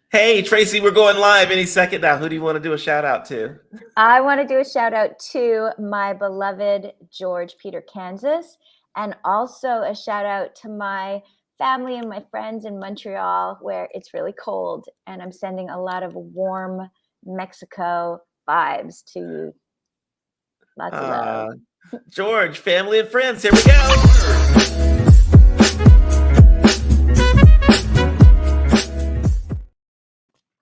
Hey, Tracy, we're going live any second now. Who do you want to do a shout out to? I want to do a shout out to my beloved George Peter, Kansas, and also a shout out to my family and my friends in Montreal, where it's really cold, and I'm sending a lot of warm Mexico vibes to you. Lots of love. George, family and friends, here we go.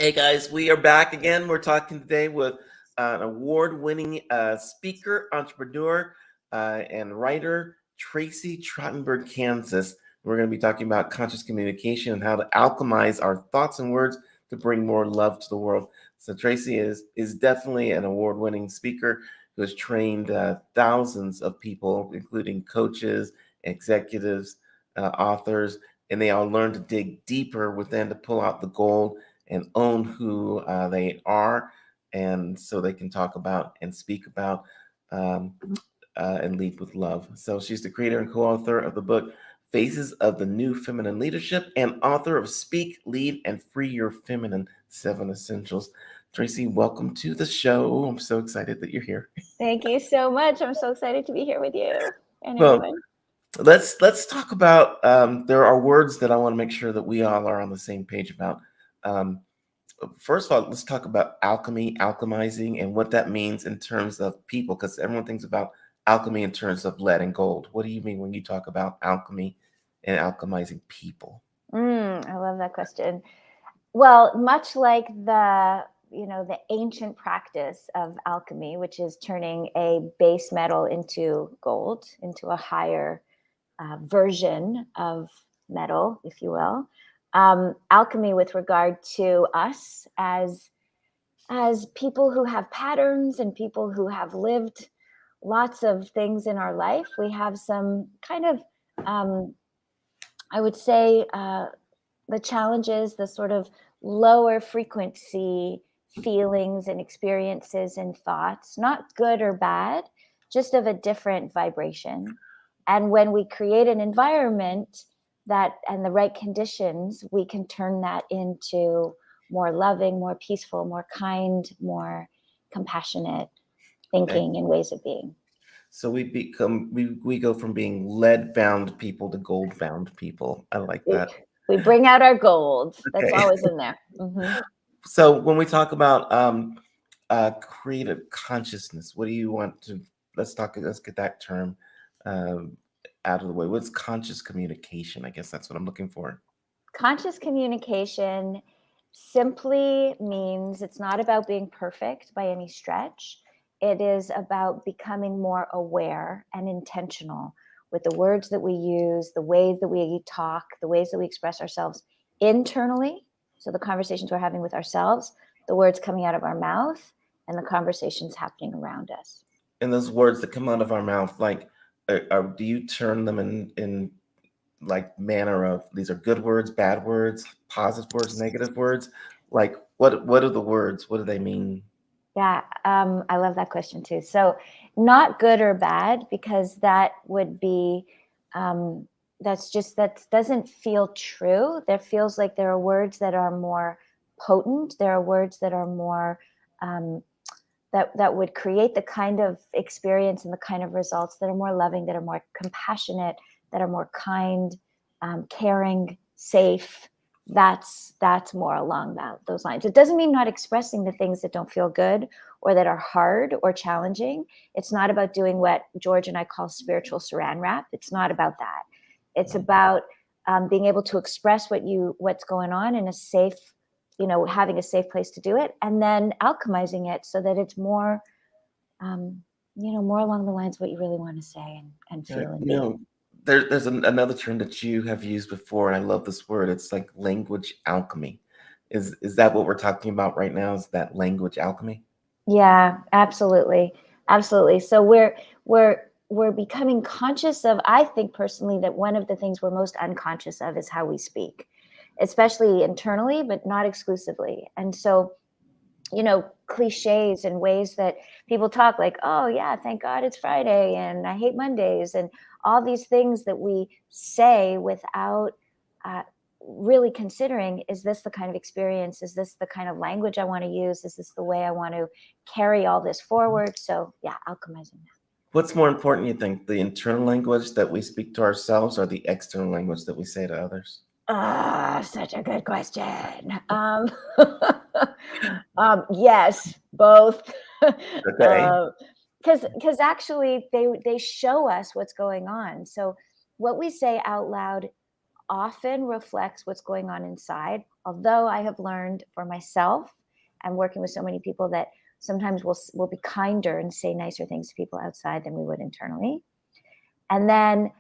Hey guys, we are back again. We're talking today with an award-winning speaker, entrepreneur, and writer, Tracey Trottenberg-Kansas. We're going to be talking about conscious communication and how to alchemize our thoughts and words to bring more love to the world. So Tracey is definitely an award-winning speaker who has trained thousands of people, including coaches, executives, authors, and they all learn to dig deeper within to pull out the gold and own who they are, and so they can talk about and speak about and lead with love. So she's the creator and co-author of the book Phases of the New Feminine Leadership and author of Speak, Lead, and Free Your Feminine 7 Essentials. Tracey, welcome to the show. I'm so excited that you're here. Thank you so much. I'm so excited to be here with you and Well, everyone. Let's talk about there are words that I want to make sure that we all are on the same page about. First of all, let's talk about alchemy, alchemizing, and what that means in terms of people, because everyone thinks about alchemy in terms of lead and gold. What do you mean when you talk about alchemy and alchemizing people? I love that question. Well, much like the ancient practice of alchemy, which is turning a base metal into gold, into a higher version of metal, if you will. Alchemy with regard to us as people who have patterns and people who have lived lots of things in our life. We have some kind of, I would say, the challenges, the sort of lower frequency feelings and experiences and thoughts, not good or bad, just of a different vibration. And when we create an environment that and the right conditions, we can turn that into more loving, more peaceful, more kind, more compassionate thinking and ways of being. So we go from being lead bound people to gold bound people. I like that. We bring out our gold. That's Okay. always in there. Mm-hmm. So when we talk about creative consciousness, what do you want to? Let's get that term out of the way. What's conscious communication? I guess that's what I'm looking for. Conscious communication simply means it's not about being perfect by any stretch. It is about becoming more aware and intentional with the words that we use, the ways that we talk, the ways that we express ourselves internally. So the conversations we're having with ourselves, the words coming out of our mouth, and the conversations happening around us. And those words that come out of our mouth, like, do you turn them in like manner of these are good words, bad words, positive words, negative words? Like, what are the words? What do they mean? Yeah, I love that question too. So not good or bad, because that would be, that doesn't feel true. There feels like there are words that are more potent. There are words that are more, that would create the kind of experience and the kind of results that are more loving, that are more compassionate, that are more kind, caring, safe. That's more along those lines. It doesn't mean not expressing the things that don't feel good or that are hard or challenging. It's not about doing what George and I call spiritual saran wrap. It's not about that. It's about being able to express what's going on in a safe, having a safe place to do it, and then alchemizing it so that it's more, more along the lines of what you really want to say and feel and be. There's another term that you have used before, and I love this word. It's like language alchemy. Is that what we're talking about right now? Is that language alchemy? Yeah, absolutely. Absolutely. So we're becoming conscious of, I think personally, that one of the things we're most unconscious of is how we speak, especially internally, but not exclusively. And so, cliches and ways that people talk, like, oh yeah, thank God it's Friday and I hate Mondays, and all these things that we say without really considering, is this the kind of experience? Is this the kind of language I want to use? Is this the way I want to carry all this forward? So yeah, alchemizing that. What's more important, you think, the internal language that we speak to ourselves or the external language that we say to others? Such a good question. Yes, both. Okay. Because actually they show us what's going on. So what we say out loud often reflects what's going on inside. Although I have learned for myself and working with so many people that sometimes we'll be kinder and say nicer things to people outside than we would internally. And then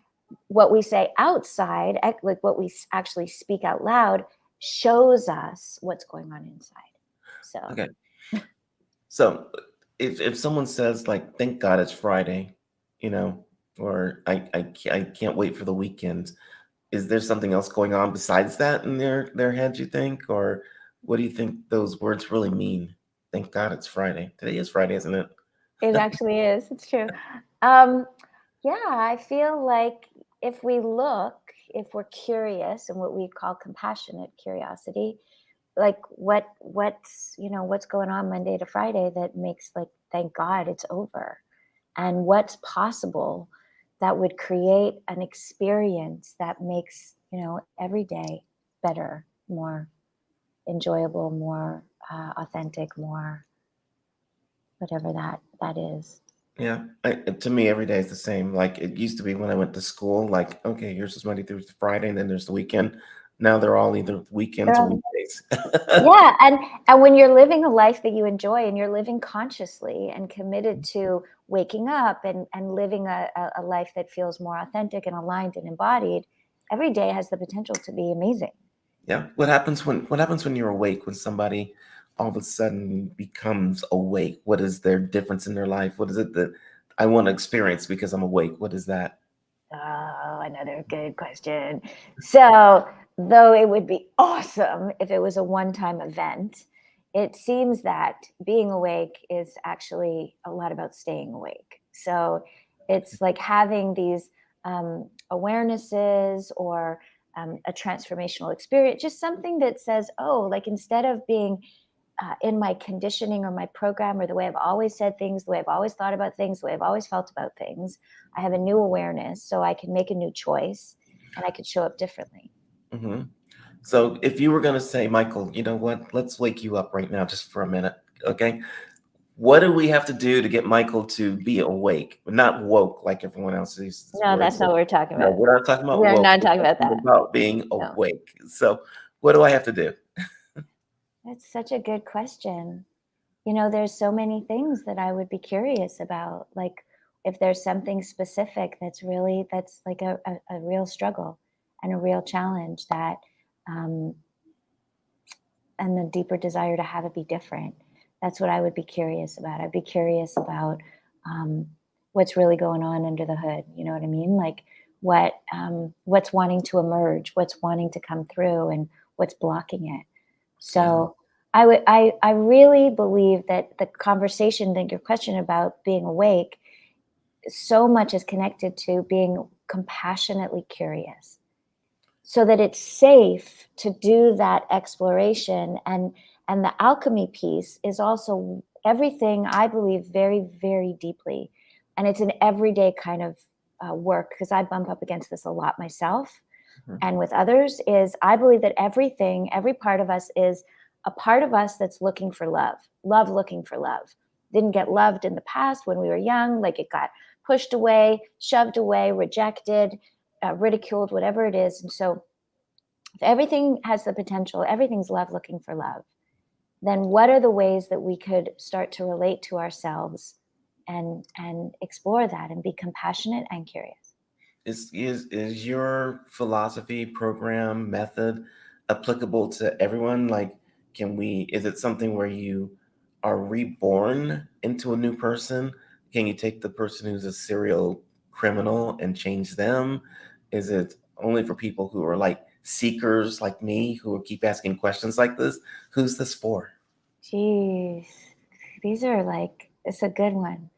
what we say outside, like what we actually speak out loud, shows us what's going on inside. So Okay. So if someone says like, thank God it's Friday, or I can't wait for the weekend, is there something else going on besides that in their head, you think? Or what do you think those words really mean? Thank God it's Friday. Today is Friday, isn't it? it actually is. It's true. Yeah, I feel like if we're curious, and what we call compassionate curiosity, like what's going on Monday to Friday that makes, like, thank God it's over, and what's possible that would create an experience that makes every day better, more enjoyable, more authentic, more whatever that is. Yeah. To me, every day is the same. Like it used to be when I went to school, like, okay, here's just Monday through Friday, and then there's the weekend. Now they're all either weekends or weekdays. Yeah, and when you're living a life that you enjoy, and you're living consciously and committed to waking up and living a life that feels more authentic and aligned and embodied, every day has the potential to be amazing. Yeah. What happens when you're awake, when somebody all of a sudden becomes awake? What is their difference in their life? What is it that I want to experience because I'm awake? What is that? Oh, another good question. So, though it would be awesome if it was a one-time event, it seems that being awake is actually a lot about staying awake. So it's like having these awarenesses, or a transformational experience, just something that says, oh, like, instead of being in my conditioning or my program, or the way I've always said things, the way I've always thought about things, the way I've always felt about things, I have a new awareness, so I can make a new choice, and I could show up differently. Mm-hmm. So if you were going to say, Michael, you know what? Let's wake you up right now just for a minute. Okay. What do we have to do to get Michael to be awake, not woke like everyone else uses? No, that's not what we're talking No, about. we're not talking about We're woke. not talking about that. About being awake. So what do I have to do? That's such a good question. There's so many things that I would be curious about. Like, if there's something specific that's like a real struggle and a real challenge, that and the deeper desire to have it be different. That's what I would be curious about. I'd be curious about what's really going on under the hood. You know what I mean? Like, what's wanting to emerge, what's wanting to come through, and what's blocking it. So I really believe that the conversation, that your question about being awake, so much is connected to being compassionately curious, so that it's safe to do that exploration. And the alchemy piece is also everything, I believe, very, very deeply. And it's an everyday kind of work, because I bump up against this a lot myself. Mhm. And with others, is I believe that every part of us is a part of us that's looking for love, looking for love. Didn't get loved in the past when we were young, like it got pushed away, shoved away, rejected, ridiculed, whatever it is. And so if everything has the potential, everything's love looking for love, then what are the ways that we could start to relate to ourselves and explore that and be compassionate and curious? Is your philosophy, program, method applicable to everyone? Like, is it something where you are reborn into a new person? Can you take the person who's a serial criminal and change them? Is it only for people who are like seekers like me, who keep asking questions like this? Who's this for? Jeez, it's a good one.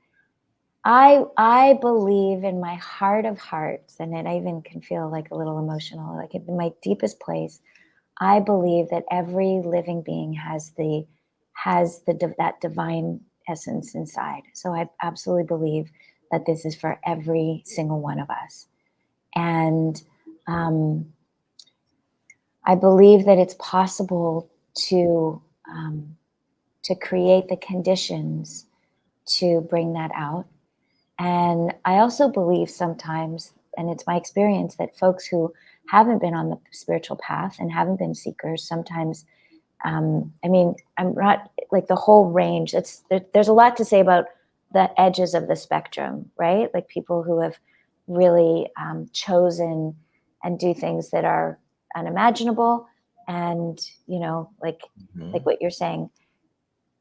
I believe in my heart of hearts, and I even can feel like a little emotional, like in my deepest place, I believe that every living being has that divine essence inside. So I absolutely believe that this is for every single one of us. And I believe that it's possible to create the conditions to bring that out. And I also believe sometimes, and it's my experience, that folks who haven't been on the spiritual path and haven't been seekers sometimes, I mean, I'm not like the whole range. There's a lot to say about the edges of the spectrum, right? Like people who have really chosen and do things that are unimaginable, and like what you're saying,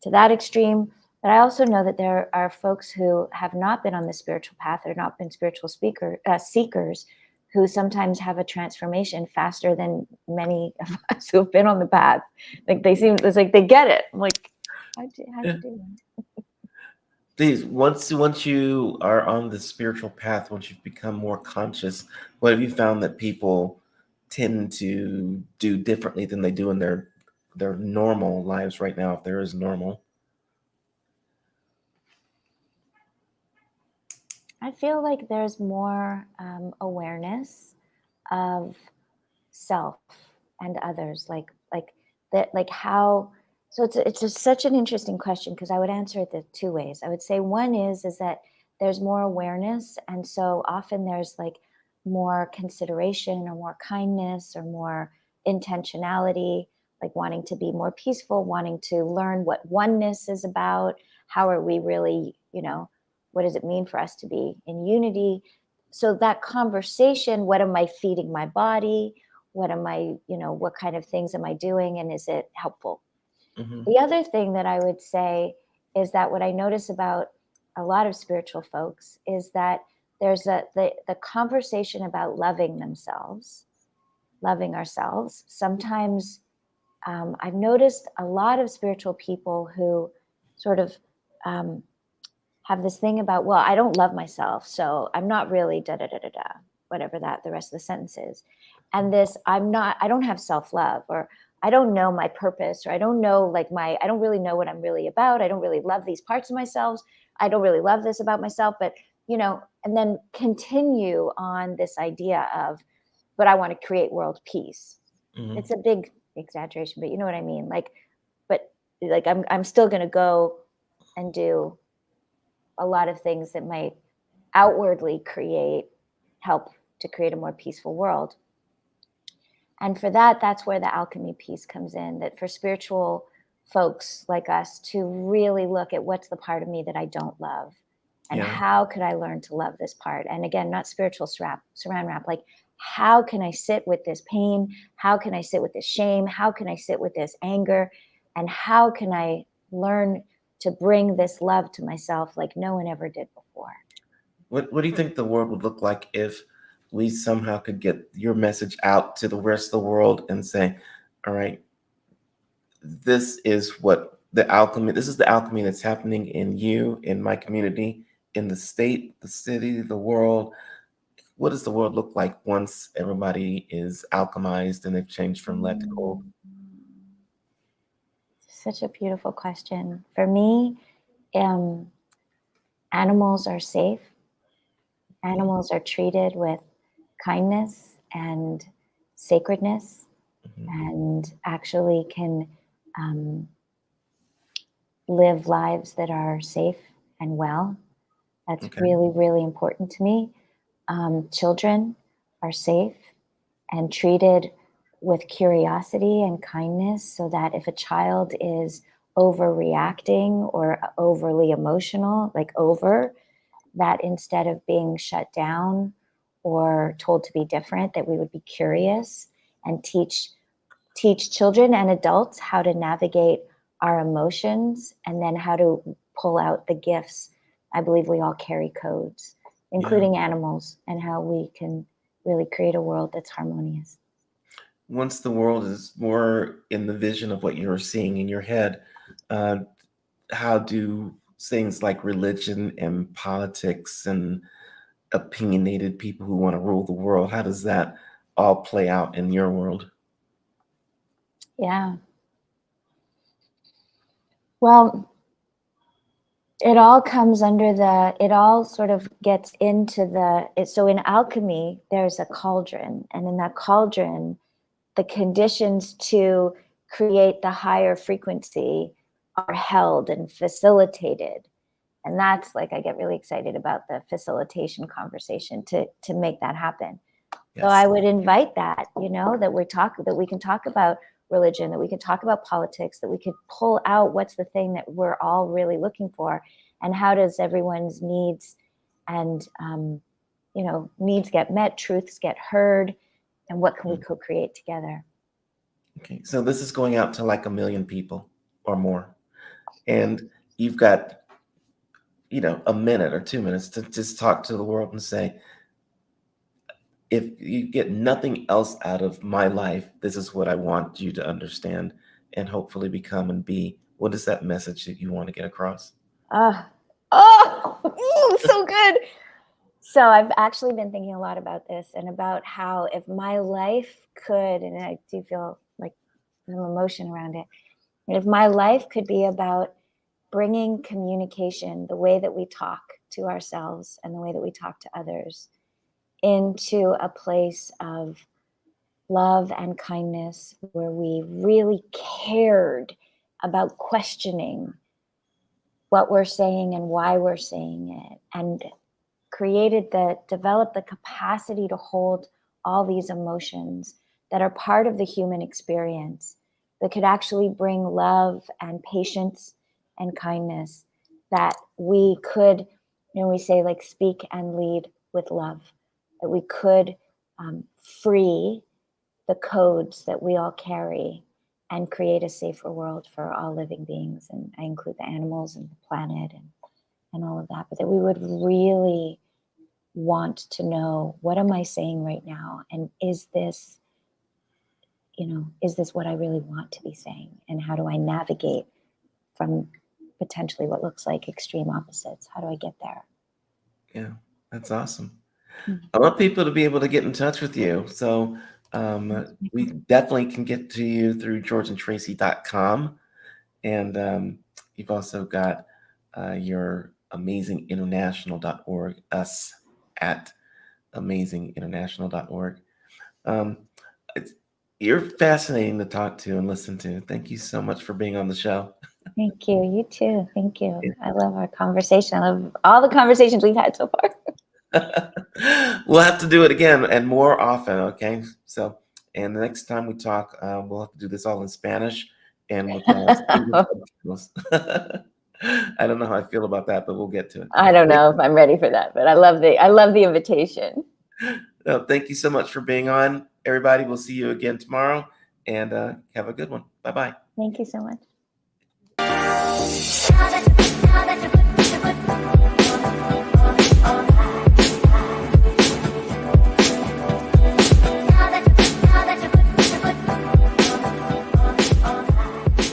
to that extreme. But I also know that there are folks who have not been on the spiritual path or not been spiritual seekers, who sometimes have a transformation faster than many of us who have been on the path. Like it's like they get it. I'm like, how'd you do that? Please, once you are on the spiritual path, once you've become more conscious, what have you found that people tend to do differently than they do in their normal lives right now, if there is normal? I feel like there's more awareness of self and others, like that, like how. So such an interesting question, because I would answer it the two ways. I would say one is that there's more awareness, and so often there's like more consideration or more kindness or more intentionality, like wanting to be more peaceful, wanting to learn what oneness is about. How are we really, what does it mean for us to be in unity? So that conversation, what am I feeding my body? What am I, what kind of things am I doing? And is it helpful? Mm-hmm. The other thing that I would say is that what I notice about a lot of spiritual folks is that there's the conversation about loving themselves, loving ourselves. Sometimes I've noticed a lot of spiritual people who sort of have this thing about, well, I don't love myself, so I'm not really da da da da da, whatever that the rest of the sentence is. And this, I don't have self-love, or I don't know my purpose, or I don't know I don't really know what I'm really about. I don't really love these parts of myself. I don't really love this about myself, but and then continue on this idea of, but I want to create world peace. Mm-hmm. It's a big exaggeration, but you know what I mean? But I'm still going to go and do a lot of things that might outwardly help to create a more peaceful world. And for that, that's where the alchemy piece comes in, that for spiritual folks like us to really look at what's the part of me that I don't love, and how could I learn to love this part? And again, not spiritual saran wrap, like how can I sit with this pain? How can I sit with this shame? How can I sit with this anger? And how can I learn to bring this love to myself like no one ever did before? What do you think the world would look like if we somehow could get your message out to the rest of the world and say, all right, this is the alchemy that's happening in you, in my community, in the state, the city, the world. What does the world look like once everybody is alchemized and they've changed from lead to gold? Such a beautiful question. For me, animals are safe. Animals are treated with kindness and sacredness, Mm-hmm. and actually can live lives that are safe and well. That's Okay. really, really important to me. Children are safe and treated with curiosity and kindness, so that if a child is overreacting or overly emotional, that instead of being shut down or told to be different, that we would be curious and teach children and adults how to navigate our emotions, and then how to pull out the gifts. I believe we all carry codes, including animals, and how we can really create a world that's harmonious. Once the world is more in the vision of what you're seeing in your head, how do things like religion and politics and opinionated people who want to rule the world, how does that all play out in your world? Yeah. Well, it all comes under it all sort of gets into so in alchemy, there's a cauldron, and in that cauldron, the conditions to create the higher frequency are held and facilitated. And that's like, I get really excited about the facilitation conversation to make that happen. Yes. So I would invite that, that we can talk about religion, that we can talk about politics, that we could pull out what's the thing that we're all really looking for, and how does everyone's needs and needs get met, truths get heard, and what can we co-create together. Okay, so this is going out to like 1 million people or more, and you've got a minute or 2 minutes to just talk to the world and say, if you get nothing else out of my life, this is what I want you to understand and hopefully become and be. What is that message that you want to get across? So good. So I've actually been thinking a lot about this, and about how if my life could, and I do feel like some emotion around it, if my life could be about bringing communication, the way that we talk to ourselves and the way that we talk to others, into a place of love and kindness, where we really cared about questioning what we're saying and why we're saying it, and developed the capacity to hold all these emotions that are part of the human experience, that could actually bring love and patience and kindness, that we could, we say like speak and lead with love, that we could free the codes that we all carry and create a safer world for all living beings. And I include the animals and the planet and all of that, but that we would really want to know, what am I saying right now? And is this what I really want to be saying? And how do I navigate from potentially what looks like extreme opposites? How do I get there? Yeah, that's awesome. I want people to be able to get in touch with you. So we definitely can get to you through georgeandtracy.com. And you've also got your amazinginternational.org, us at amazinginternational.org. You're fascinating to talk to and listen to. Thank you so much for being on the show. Thank you. You too. Thank you. Yeah. I love our conversation. I love all the conversations we've had so far. We'll have to do it again and more often, okay? So, and the next time we talk, we'll have to do this all in Spanish and with subtitles. I don't know how I feel about that, but we'll get to it. I don't know if I'm ready for that, but I love the invitation. Well, thank you so much for being on, everybody. We'll see you again tomorrow, and have a good one. Bye-bye. Thank you so much.